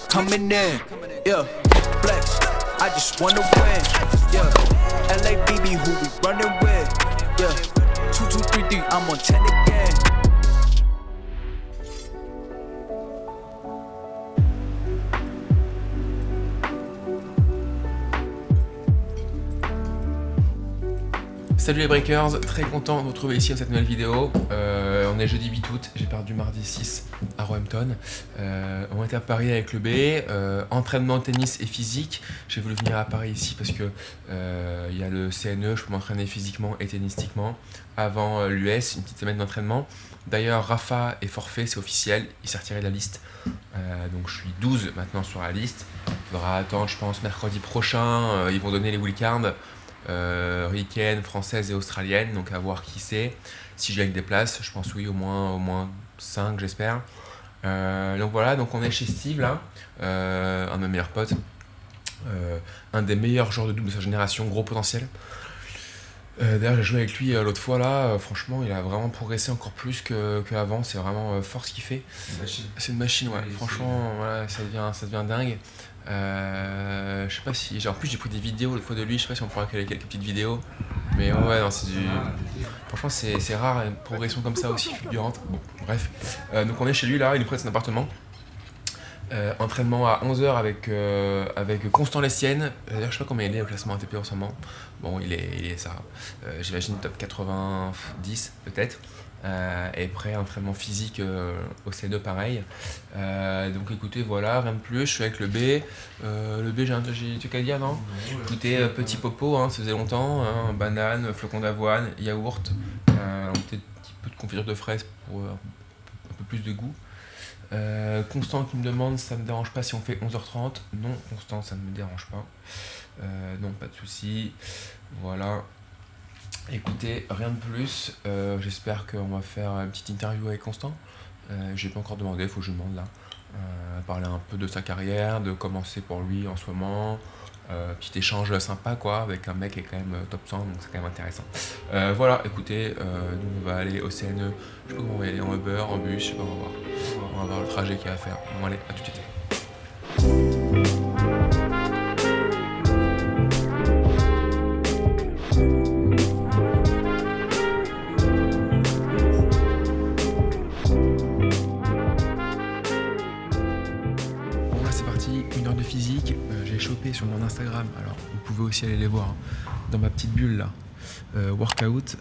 Coming in, yeah, flex. I just wanna win, yeah. LABB, who we running with, yeah. 2, 2, 3, 3, I'm on 10 again. Salut les breakers, très content de vous retrouver ici dans cette nouvelle vidéo. On est jeudi 8 août, j'ai perdu mardi 6 à Roehampton. On était à Paris avec le B, entraînement tennis et physique. J'ai voulu venir à Paris ici parce que il y a le CNE, je peux m'entraîner physiquement et tennistiquement avant l'US, une petite semaine d'entraînement. D'ailleurs Rafa est forfait, c'est officiel, il s'est retiré de la liste. Donc je suis 12 maintenant sur la liste. Il faudra attendre, je pense, mercredi prochain, ils vont donner les wildcards. Ricaine, française et australienne, donc à voir qui c'est. Si je gagne des places, je pense oui, au moins 5 j'espère. Donc voilà, donc on est chez Steve là, un de mes meilleurs potes, un des meilleurs joueurs de double de sa génération, gros potentiel. D'ailleurs j'ai joué avec lui l'autre fois là, franchement il a vraiment progressé encore plus qu'avant, c'est vraiment fort ce qu'il fait. C'est une machine, ouais, franchement voilà, ça devient dingue. Je sais pas si. En plus, j'ai pris des vidéos l'autre fois de lui, je sais pas si on pourra caler quelques petites vidéos. Mais ouais, non, c'est du. Franchement, c'est rare, une progression comme ça aussi fulgurante. Bon, bref. Donc, on est chez lui là, il nous prête son appartement. Entraînement à 11h avec Constant Lestienne. D'ailleurs, je sais pas combien il est au classement ATP en ce moment. Bon, il est ça. J'imagine top 90 peut-être. Et après entraînement physique au C2 pareil. Donc écoutez, voilà, rien de plus, je suis avec le B. Le B, j'ai un truc à dire, non? Écoutez, petit popo, hein, ça faisait longtemps, hein, banane, flocon d'avoine, yaourt, un petit peu de confiture de fraises pour un peu plus de goût. Constant qui me demande, ça me dérange pas si on fait 11h30? Non, Constant, ça ne me dérange pas. Non, pas de souci. Voilà. Écoutez, rien de plus, j'espère qu'on va faire une petite interview avec Constant. J'ai pas encore demandé, il faut que je demande là. Parler un peu de sa carrière, de comment c'est pour lui en ce moment. Petit échange sympa quoi, avec un mec qui est quand même top 100, donc c'est quand même intéressant. Voilà, écoutez, nous on va aller au CNE, je sais pas comment on va y aller, en Uber, en bus, je sais pas, on va voir. On va voir le trajet qu'il y a à faire. Bon allez, à tout de suite. Une heure de physique, j'ai chopé sur mon Instagram, alors vous pouvez aussi aller les voir hein, dans ma petite bulle là, workout,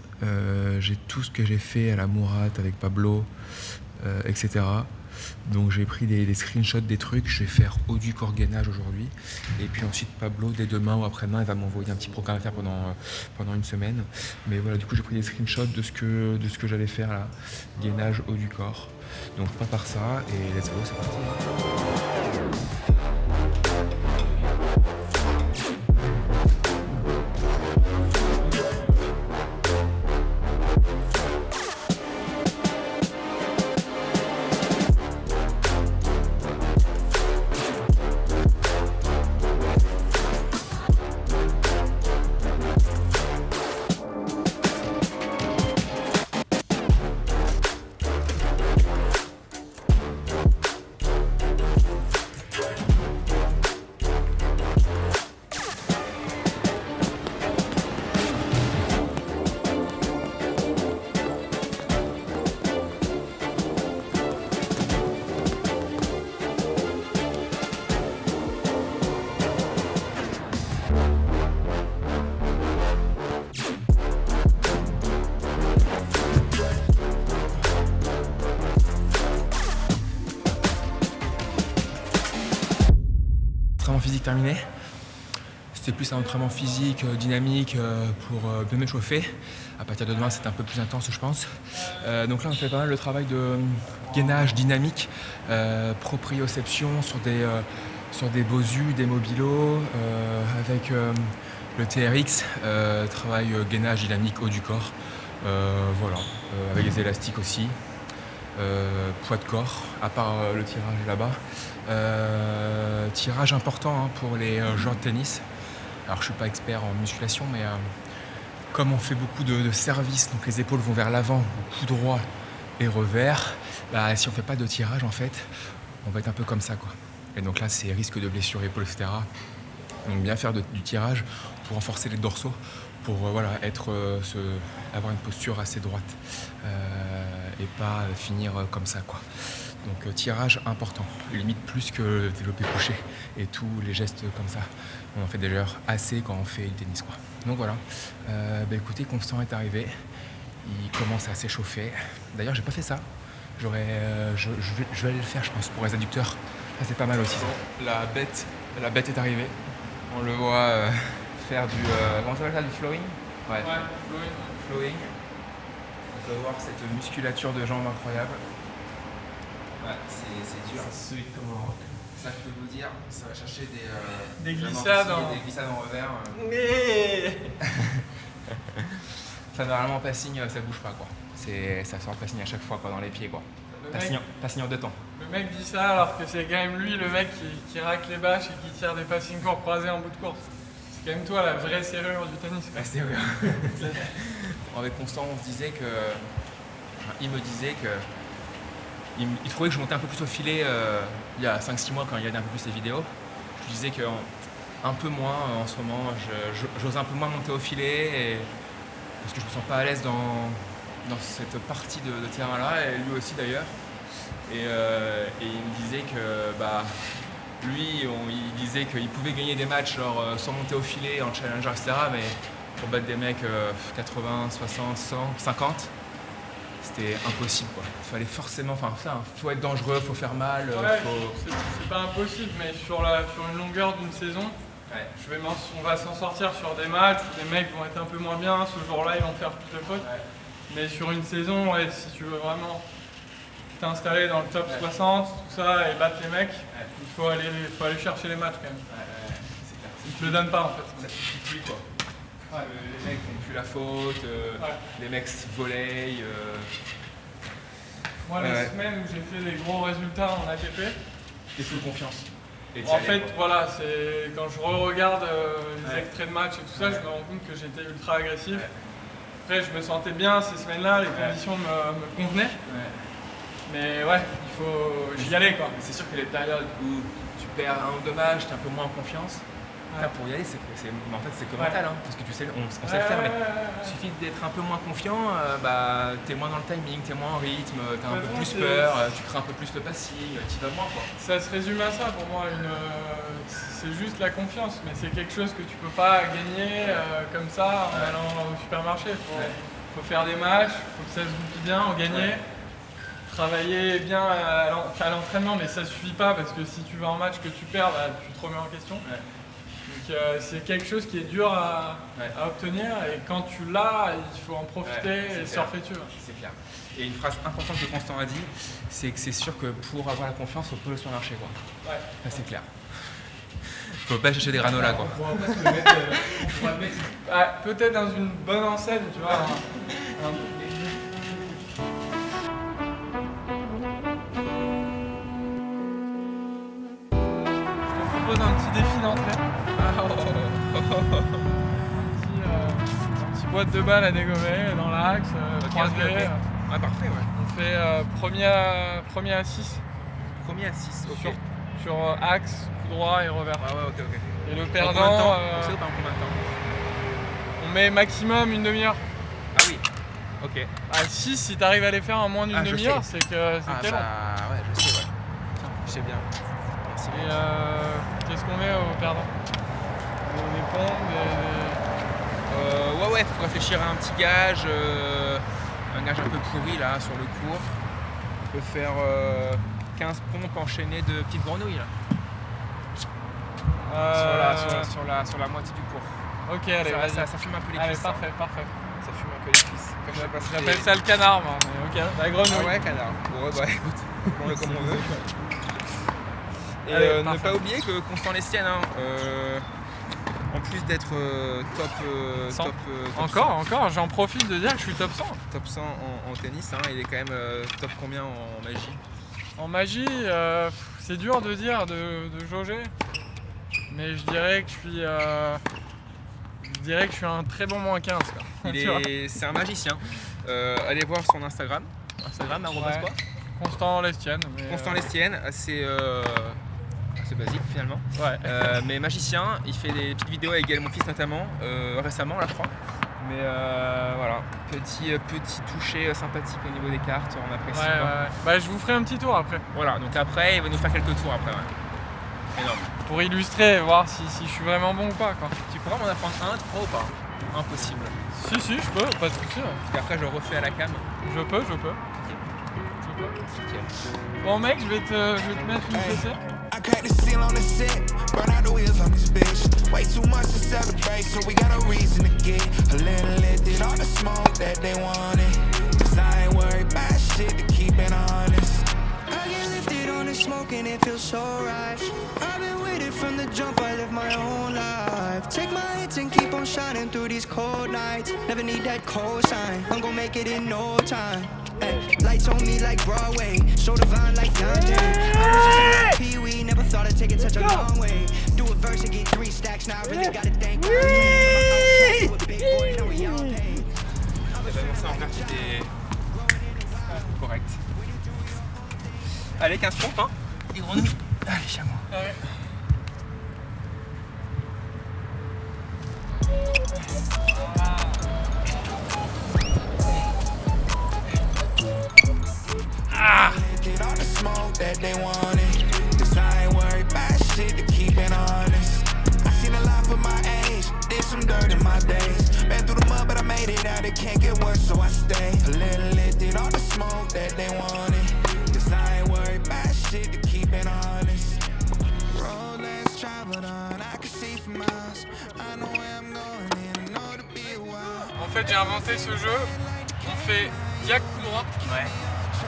j'ai tout ce que j'ai fait à la Mourate avec Pablo, etc. Donc j'ai pris des screenshots des trucs, je vais faire haut du corps gainage aujourd'hui, et puis ensuite Pablo dès demain ou après-demain il va m'envoyer un petit programme à faire pendant une semaine. Mais voilà, du coup j'ai pris des screenshots de ce que j'allais faire là, gainage haut du corps. Donc je prépare ça et let's go, c'est parti. Physique terminé. C'était plus un entraînement physique, dynamique pour bien m'échauffer. À partir de demain, c'est un peu plus intense, je pense. Donc là, on fait pas mal le travail de gainage dynamique, proprioception sur des Bosu, des Mobilo, avec le TRX, travail gainage dynamique haut du corps. Voilà, avec les élastiques aussi. Poids de corps, à part le tirage là-bas. Tirage important hein, pour les joueurs de tennis. Alors je suis pas expert en musculation, mais comme on fait beaucoup de services, donc les épaules vont vers l'avant, au coup droit, les revers, bah, si on fait pas de tirage en fait, on va être un peu comme ça quoi. Et donc là c'est risque de blessure épaule, etc. Donc bien faire du tirage pour renforcer les dorsaux, pour voilà, avoir une posture assez droite et pas finir comme ça quoi. Donc tirage important, limite plus que le développé couché et tous les gestes comme ça. On en fait d'ailleurs assez quand on fait du tennis quoi. Donc voilà, écoutez, Constant est arrivé, il commence à s'échauffer. D'ailleurs j'ai pas fait ça, je vais aller le faire je pense pour les adducteurs, ça c'est pas mal aussi. La bête est arrivée, on le voit faire du... comment ça s'appelle ça, du flowing? Ouais, flowing. On peut voir cette musculature de jambes incroyable. Ouais, c'est dur. C'est solide comme un roc. Ça, je peux vous dire, ça va chercher des glissades des glissades en revers. Mais Ça normalement passing, ça bouge pas quoi. Ça sort le passing à chaque fois quoi, dans les pieds quoi. Passing en 2 temps. le mec dit ça alors que c'est quand même lui le mec qui racle les bâches et qui tire des passing courts croisés en bout de course. C'est quand même toi la vraie serrure du tennis. Ouais, c'est vrai. Avec Constant, on se disait que... il me disait que... Il trouvait que je montais un peu plus au filet il y a 5-6 mois quand il regardait un peu plus les vidéos. Je lui disais qu'un peu moins en ce moment, j'ose un peu moins monter au filet parce que je me sens pas à l'aise dans cette partie de terrain-là, et lui aussi d'ailleurs. Et il me disait que lui, il disait qu'il pouvait gagner des matchs genre, sans monter au filet en challenger, etc. Mais pour battre des mecs 80, 60, 100, 50, c'était impossible quoi. Il fallait forcément, faut être dangereux, faut faire mal. C'est pas impossible, mais sur une longueur d'une saison, ouais. On va s'en sortir sur des matchs où des mecs vont être un peu moins bien, ce jour-là ils vont faire plus de fautes. Ouais. Mais sur une saison, ouais, si tu veux vraiment t'installer dans le top 60, tout ça, et battre les mecs, il faut aller chercher les matchs quand même. C'est clair. Ils te le donnent pas en fait. Ça suffit plus quoi. Ouais, les mecs font plus la faute, les mecs se volleyent. Moi, les semaines où j'ai fait des gros résultats en ATP, j'ai full confiance. En fait, voilà, c'est quand je re-regarde les extraits de match et tout ça, je me rends compte que j'étais ultra agressif. Ouais. Après, je me sentais bien ces semaines-là, les conditions me convenaient. Ouais. Mais ouais, j'y allais quoi. C'est sûr que les périodes où tu perds 1 ou 2 matchs, t'es un peu moins en confiance. Là, pour y aller, en fait, c'est que mental, hein, parce que tu sais, on sait le faire, mais il suffit d'être un peu moins confiant, t'es moins dans le timing, t'es moins en rythme, t'as un peu plus peur, tu crains un peu plus le passing, t'y vas moins quoi. Ça se résume à ça pour moi, c'est juste la confiance, mais c'est quelque chose que tu peux pas gagner comme ça en allant au supermarché. Faut faire des matchs, faut que ça se goupille bien, en gagner. Travailler bien à l'entraînement, mais ça suffit pas parce que si tu vas en match que tu perds, tu te remets en question. Ouais. Donc c'est quelque chose qui est dur à obtenir, et quand tu l'as, il faut en profiter et surfer dessus. C'est clair. Et une phrase importante que Constant a dit, c'est que c'est sûr que pour avoir la confiance, il faut pas le supermarché quoi. Ouais. Ça c'est clair. Faut pas chercher des granolas quoi. On pourra le mettre. Peut-être dans une bonne enseigne, tu vois. Un petit défi d'entrée. Un petit boîte de balles à dégommer dans l'axe, croisé. Okay. Ouais, parfait, ouais. On fait premier à 6. Premier à 6, ok. Sur axe, coup droit et revers. Ouais, ok. Et le perdant. On sait pas en combien de temps? On met maximum une demi-heure. Ah oui, ok. À 6, si t'arrives à les faire en moins d'une demi-heure, c'est que c'est long. Ouais, je sais, ouais. Je sais bien. Et qu'est-ce qu'on met au perdant? Des pompes, ouais, faut réfléchir à un petit gage, un gage un peu pourri là sur le cours. On peut faire 15 pompes enchaînées de petites grenouilles là. Sur la moitié du cours. Ok, allez, ça fume un peu les cuisses. Allez, parfait. Ça fume un peu les cuisses. J'appelle ça le canard, moi. Mais ok, la grenouille. Ah ouais, canard. Bon, écoute, prends-le comme on veut. Et allez, ne pas oublier que Constant Lestienne, en plus d'être top 100. Encore, j'en profite de dire que je suis top 100. Top 100 en tennis, il est quand même top combien en magie? En magie, c'est dur de dire, de jauger. Mais je dirais que je suis un très bon moins 15. C'est un magicien. Allez voir son Instagram. Instagram, Ouais. quoi Constant Lestienne. Constant Lestienne, c'est basique finalement. Ouais. Mais magicien, il fait des petites vidéos avec Gaël, mon fils notamment, récemment là je crois. Mais voilà, petit toucher sympathique au niveau des cartes, on apprécie. Ouais. Bah, je vous ferai un petit tour après. Voilà, donc après il va nous faire quelques tours après. Ouais. Énorme. Pour illustrer et voir si je suis vraiment bon ou pas, quoi. Tu pourras m'en apprendre un, tu crois ou pas? Impossible. Si, je peux, pas de soucis. Parce qu'après je refais à la cam. Je peux. Bon mec, je vais te mettre une fessée. I cracked the seal on the set, burn out the wheels on this bitch. Way too much to celebrate, so we got a reason to get a little lifted all the smoke that they wanted. Cause I ain't worried about shit, to keep it honest. I get lifted on the smoke and it feels so right. I've been with it from the jump, I live my own life. Take my hits and keep on shining through these cold nights. Never need that cosign, I'm gon' make it in no time. Ay, lights on me like Broadway, so divine like Dante. I was just a Pee-wee, never thought I'd take it such a long way. Do a verse and get 3 stacks, now I really gotta thank God. I'm a big boy, now we all paid. Ça en est correct. Allez, 15 pompes, hein. Des grenouilles. Allez, chameau. Ouais. Did all the smoke that they wanted. Cause I ain't worried about shit, to keep it honest. I seen a lot for my age, did some dirt in my days. Been through the mud, but I made it out, it can't get worse, so I stay. A little lit, did all the smoke that they wanted. Cause I ain't worried about shit, to keep it honest. Road less traveled on, I can see for miles. I know where I'm going, and I know to be a while. En fait, j'ai inventé ce jeu. On fait diag coup droit,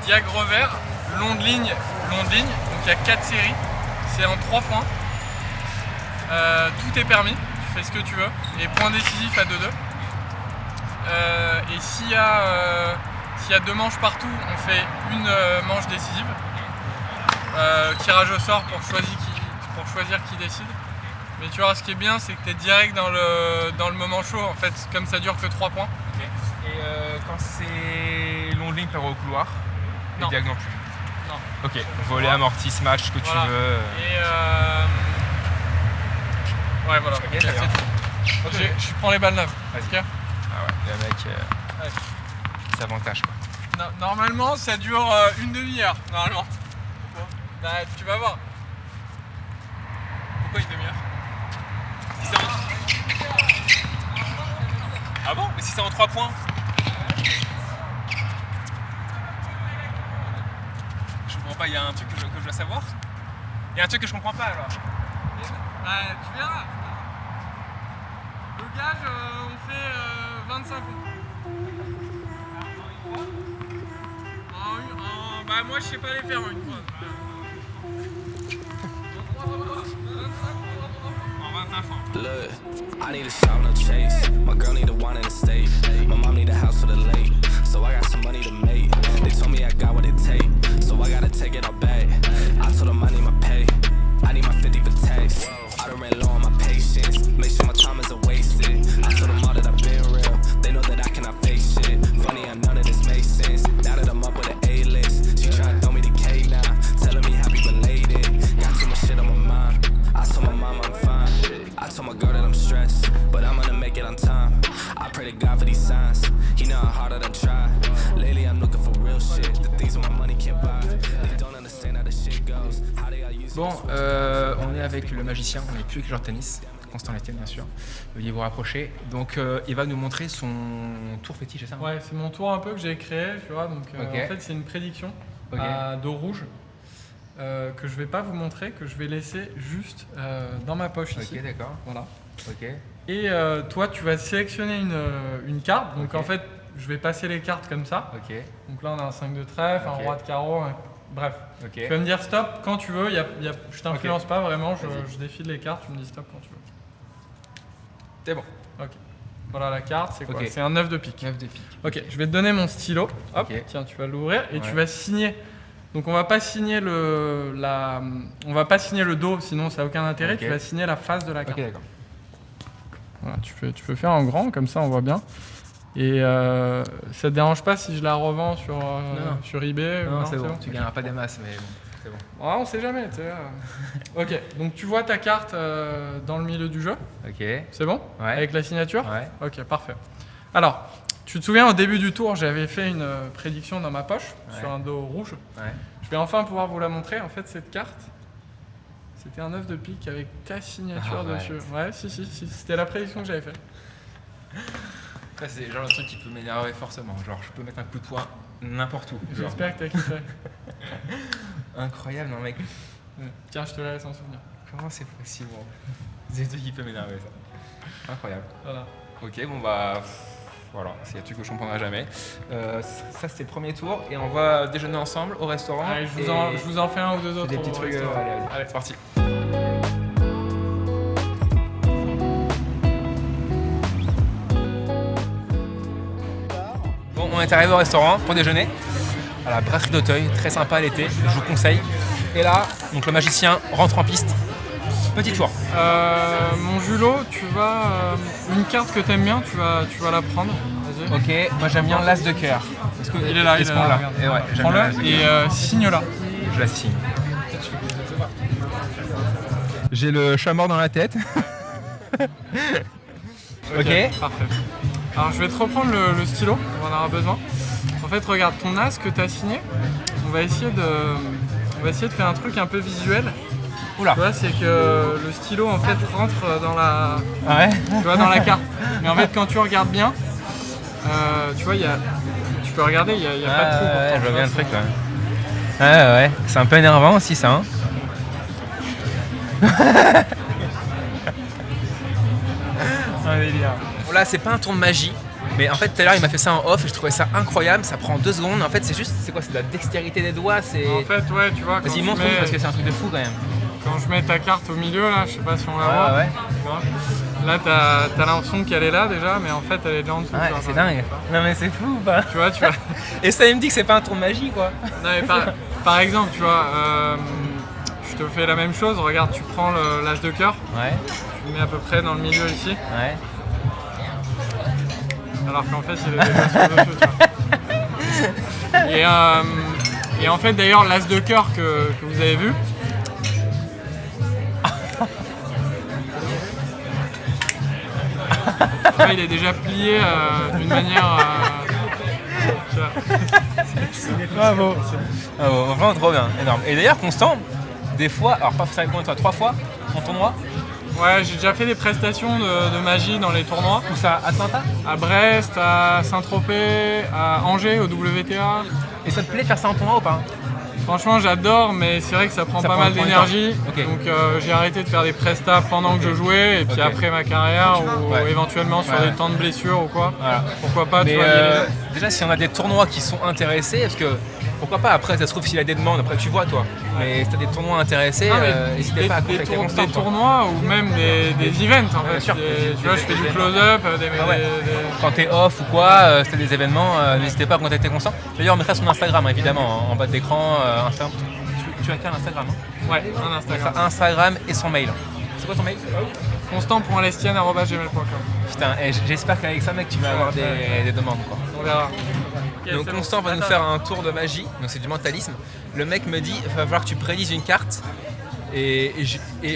diag revers, long de ligne. Donc il y a 4 séries. C'est en 3 points. Tout est permis. Tu fais ce que tu veux. Et point décisif à 2-2. Et s'il y a 2 manches partout, on fait une manche décisive. Tirage au sort pour choisir qui décide. Mais tu vois, ce qui est bien, c'est que tu es direct dans le moment chaud. En fait, comme ça dure que 3 points. Okay. Et quand c'est long de ligne par au couloir, et diag non plus. Non. Ok, volet, amorti, smash, ce que tu veux. Et ouais, voilà. Ok, Okay, très bien. c'est tout. Je prends les balles neuves. Vas-y. Okay. Ah ouais, le mec, Ouais. c'est avantage quoi. Normalement, ça dure une demi-heure. Normalement. Bon. Bah, tu vas voir. Pourquoi une demi-heure? Ah bon? Mais si c'est en 3 points? Je comprends pas, il y a un truc que je dois savoir? Il y a un truc que je comprends pas alors. Bah, tu verras. Le gage, on fait 25 points. Bah, moi, je sais pas les faire une fois. Look, I need a shout, no chase. My girl need a wine in the state. My mom need a house for the late. So I got some money to make. They told me I got what it take. So I gotta take it all back. I told them I need my pay. I need my 50 for tax. I done ran low on my patience. Make sure my time isn't wasted. I told them all that I've been real. They know that I cannot face shit. Funny how none of this makes sense. Now that I'm up with an A-list. She tryna throw me the cake now. Telling me happy belated. Got too much shit on my mind. I told my mom I'm fine. I told my girl that I'm stressed, but I'm gonna make it on time. I pray to God for these signs. He know how hard I done tried. Lately I'm looking for real shit. The things that my money can't buy. They don't understand how the shit goes. How they are using. Bon, on est avec le magicien, on n'est plus avec le joueur de tennis. Constant Lestienne bien sûr. Veuillez vous rapprocher. Donc il va nous montrer son tour fétiche, c'est ça? Ouais, c'est mon tour un peu que j'ai créé, tu vois. Donc Okay. en fait, c'est une prédiction Ok. à dos rouge que je vais pas vous montrer, que je vais laisser juste dans ma poche ici. Ok, d'accord. Voilà. Ok. Et toi, tu vas sélectionner une carte. Donc Ok. en fait, je vais passer les cartes comme ça. Ok. Donc là, on a un 5 de trèfle, Ok. un roi de carreau. Bref. Ok. Tu vas me dire stop quand tu veux. Je t'influence pas vraiment. Vas-y. Je défile les cartes. Tu me dis stop quand tu veux. C'est bon. Ok. Voilà la carte. C'est quoi? Ok. C'est un 9 de pique. 9 de pique. Ok. Je vais te donner mon stylo. Hop. Ok. Tiens, tu vas l'ouvrir et tu Ouais. vas signer. Donc on va pas signer on va pas signer le dos, sinon ça n'a aucun intérêt. Ok. Tu vas signer la face de la carte. Ok, d'accord. Voilà, tu peux faire en grand, comme ça on voit bien. Et ça te dérange pas si je la revends sur eBay? Non, c'est bon. Tu gagneras pas des masses, mais bon, c'est bon. Ah, on sait jamais, tu sais. Ok, donc tu vois ta carte dans le milieu du jeu. Ok. C'est bon? Ouais. Avec la signature? Ouais. Ok, parfait. Alors, tu te souviens, au début du tour, j'avais fait une prédiction dans ma poche sur un dos rouge. Ouais. Je vais enfin pouvoir vous la montrer. En fait, cette carte, c'était un 9 de pique avec ta signature dessus. Ouais, si, c'était la prédiction que j'avais faite. Ça, c'est genre le truc qui peut m'énerver forcément. Genre, je peux mettre un coup de poing n'importe où. Genre. J'espère que t'as kiffé. Incroyable, non, mec. Tiens, je te la laisse en souvenir. Comment c'est possible? C'est le truc qui peut m'énerver, ça. Incroyable. Voilà. Ok, bon bah. Voilà, c'est un truc que je comprendrai jamais. Ça, c'était le premier tour et on va déjeuner ensemble au restaurant. Allez, je vous en fais un ou deux autres. Des petits trucs. Allez, c'est parti. Bon, on est arrivé au restaurant pour déjeuner à la brasserie d'Auteuil, très sympa l'été, je vous conseille. Et là, donc le magicien rentre en piste. Petit tour. Mon Julot, tu vas une carte que t'aimes bien, tu vas la prendre. Vas-y. Ok, moi j'aime bien l'as de cœur. Il est là, il est là. Et ouais, j'aime bien l'as de cœur. Et signe-la. Je la signe. J'ai le chat mort dans la tête. Ok. Parfait. Alors je vais te reprendre le stylo, on en aura besoin. En fait, regarde, ton as que tu as signé, on va essayer de faire un truc un peu visuel. Oula. Tu vois, c'est que le stylo en fait rentre dans la, Ouais. dans la carte. Mais en fait, quand tu regardes bien, tu vois, tu peux regarder, il n'y a pas de trou. Ouais, je vois bien le truc. Ouais, c'est un peu énervant aussi ça. Hein. Un délire. Bon, là, c'est pas un tour de magie. Mais en fait, tout à l'heure, il m'a fait ça en off et je trouvais ça incroyable. Ça prend 2 secondes. En fait, c'est juste, c'est quoi? C'est de la dextérité des doigts. C'est... En fait, ouais, tu vois. Vas-y, montre parce que c'est un truc de fou quand même. Quand je mets ta carte au milieu, là, je sais pas si on la voit. Ouais. Là, t'as l'impression qu'elle est là déjà, mais en fait, elle est déjà en dessous. Ouais, c'est dingue. Non, mais c'est fou ou pas? Tu vois. Et ça, il me dit que c'est pas un tour de magie quoi. Non, mais par exemple, tu vois, je te fais la même chose. Regarde, tu prends l'as de cœur. Ouais. Tu le mets à peu près dans le milieu ici. Ouais. Alors qu'en fait, il est déjà sur le dessus, tu vois. Et en fait, d'ailleurs, l'as de cœur que vous avez vu. Il est déjà plié d'une manière. Bravo. Vraiment trop bien, énorme. Et d'ailleurs, Constant, des fois, alors pas ça combien de fois, 3 fois en tournoi. Ouais, j'ai déjà fait des prestations de magie dans les tournois. Où ça? Atlanta? À Brest, à Saint-Tropez, à Angers, au WTA. Et ça te plaît de faire ça en tournoi ou pas? Franchement, j'adore, mais c'est vrai que ça prend pas mal d'énergie. Okay. Donc j'ai arrêté de faire des prestats pendant que je jouais, et puis après ma carrière, ou éventuellement sur des temps de blessure ou quoi. Voilà. Pourquoi pas, mais tu vois, déjà, si on a des tournois qui sont intéressés, parce que pourquoi pas, après, ça se trouve s'il y a des demandes, après tu vois toi. Mais si t'as des tournois intéressés, n'hésitez pas à contacter Constant. Des tournois ou même des events en fait. Sûr. Tu vois, je fais du close-up, Quand t'es off ou quoi, si t'as des événements, n'hésitez pas à contacter Constant. D'ailleurs, on mettra son Instagram évidemment en bas de l'écran. Instagram. Tu as qu'un Instagram hein? Ouais, un Instagram. Instagram et son mail. C'est quoi ton mail? constant.lestienne@gmail.com. Putain, j'espère qu'avec ça, mec, tu vas avoir des demandes quoi. On verra. Donc Constant va nous faire un tour de magie, donc c'est du mentalisme. Le mec me dit, il va falloir que tu prédises une carte. Et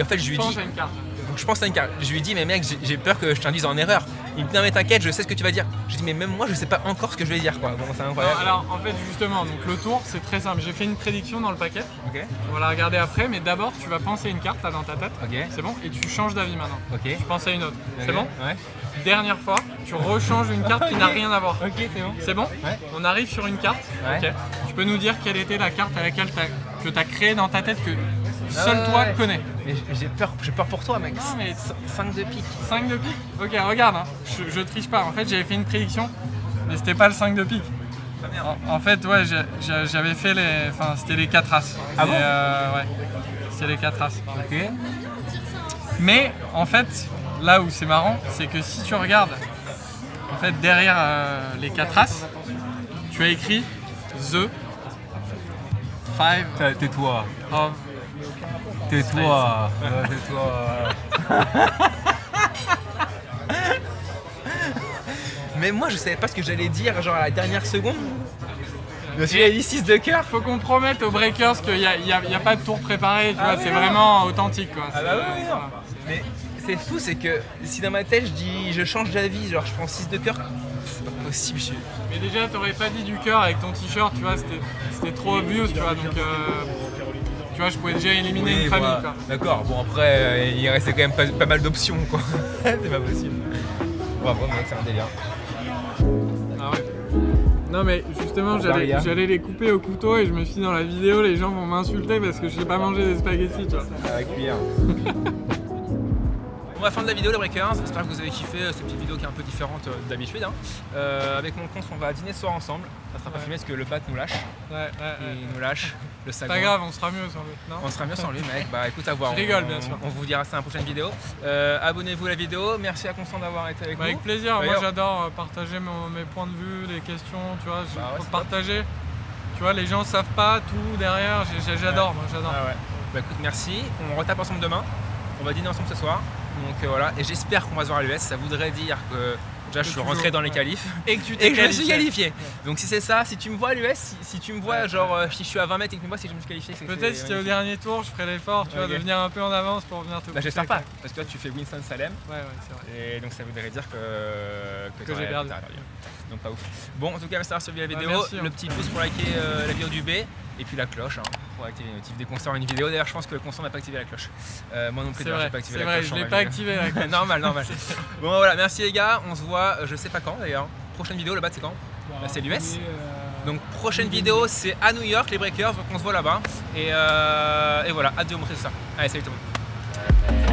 en fait, je lui dis, une carte. je pense à une carte. Je lui dis, mais mec, j'ai peur que je t'induise en erreur. Il me dit, non mais t'inquiète, je sais ce que tu vas dire. Je dis, mais même moi, je sais pas encore ce que je vais dire quoi. Bon, c'est incroyable. Alors en fait, justement, donc le tour, c'est très simple. J'ai fait une prédiction dans le paquet. Ok. On va la regarder après, mais d'abord, tu vas penser une carte là dans ta tête. Ok. C'est bon? Et tu changes d'avis maintenant. Ok. Tu penses à une autre. Okay. C'est bon? Ouais. Dernière fois, tu rechanges une carte qui n'a rien à voir. Ok, c'est bon. C'est bon? Ouais. On arrive sur une carte. Ouais. Ok. Tu peux nous dire quelle était la carte à laquelle que tu as créé dans ta tête que seul toi connais? Mais j'ai peur pour toi, mec. Non, mais 5 de pique. 5 de pique? Ok, regarde, hein. Je triche pas. En fait, j'avais fait une prédiction, mais c'était pas le 5 de pique. En fait, ouais, j'avais fait les. Enfin, c'était les 4 as. Ah bon? Ouais. C'était les 4 as. Ok. Mais en fait, là où c'est marrant, c'est que si tu regardes, en fait, derrière les 4 as, tu as écrit The 5 Tais-toi. of. Tais-toi. Tais-toi. Mais moi je savais pas ce que j'allais dire genre à la dernière seconde. Je me suis dit 6 de cœur. Faut qu'on promette aux breakers qu'il n'y a pas de tour préparé, tu vois, c'est vraiment authentique quoi. Ah bah oui, non. Mais c'est fou, c'est que si dans ma tête je change d'avis, genre je prends 6 de cœur, c'est pas possible. Mais déjà t'aurais pas dit du cœur avec ton t-shirt, tu vois, c'était trop obvious, tu vois, donc tu vois, je pouvais déjà éliminer une famille quoi. D'accord, bon après il restait quand même pas mal d'options quoi. C'est pas possible. Bravo, c'est un délire. Ah ouais. Non mais justement j'allais les couper au couteau et je me suis dit dans la vidéo les gens vont m'insulter parce que je sais pas manger des spaghettis, tu vois. À la cuillère. On va fin de la vidéo les breakers, j'espère que vous avez kiffé cette petite vidéo qui est un peu différente d'habitude. Avec mon compte on va dîner ce soir ensemble, ça sera pas filmé parce que le bat nous lâche. Il nous lâche, le sac. Pas grave, on sera mieux sans lui, non ? On sera mieux sans lui mec, bah écoute à voir. Je rigole bien sûr. On vous dira ça dans la prochaine vidéo. Abonnez-vous à la vidéo, merci à Constant d'avoir été avec nous. Avec plaisir, moi j'adore partager mes points de vue, les questions, tu vois, partager. Tu vois, les gens savent pas tout derrière, j'adore, moi j'adore. Ah ouais. Bah écoute merci, on retape ensemble demain, on va dîner ensemble ce soir. Donc voilà, et j'espère qu'on va se voir à l'US, ça voudrait dire que déjà je suis rentré dans les qualifs et que je me suis qualifié. Donc si c'est ça, si tu me vois à l'US, si tu me vois genre si je suis à 20 mètres et que tu me vois si je me suis qualifié, c'est peut-être si tu es au dernier tour, je ferai l'effort, tu vois, de venir un peu en avance pour venir te pousser. Bah j'espère pas, parce que là tu fais Winston-Salem. Ouais, c'est vrai. Et donc ça voudrait dire que j'ai perdu. Donc pas ouf. Bon, en tout cas, merci d'avoir suivi la vidéo. Merci, le petit pouce pour liker la vidéo du B. Et puis la cloche pour activer les notifs. Dès qu'on sort une vidéo, d'ailleurs, je pense que le Constant n'a pas activé la cloche. Moi non plus, j'ai pas activé la cloche. C'est vrai, je l'ai pas activé la cloche. normal. Bon, voilà, merci les gars. On se voit, je sais pas quand d'ailleurs. Prochaine vidéo, le bat, c'est quand ? Bah, c'est l'US. Donc, prochaine vidéo, c'est à New York, les breakers. Donc, on se voit là-bas. Et voilà, hâte de vous montrer tout ça. Allez, salut tout le monde.